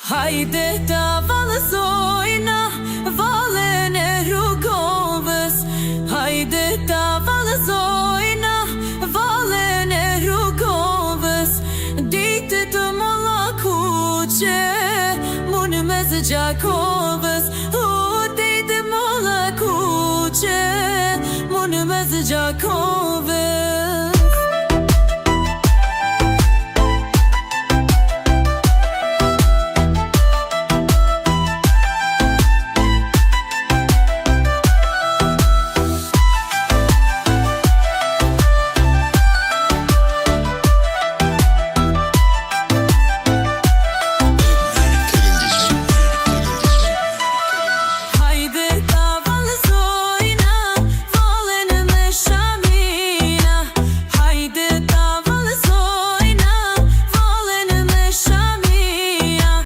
Hajde ta vallësojna vallen e rrugovës. Hajde ta vallësojna vallen e rrugovës. Ditë të molla kuqe Munë me zë Gjakovës. Ditë molla kuqe Munë me zë Gjakovës.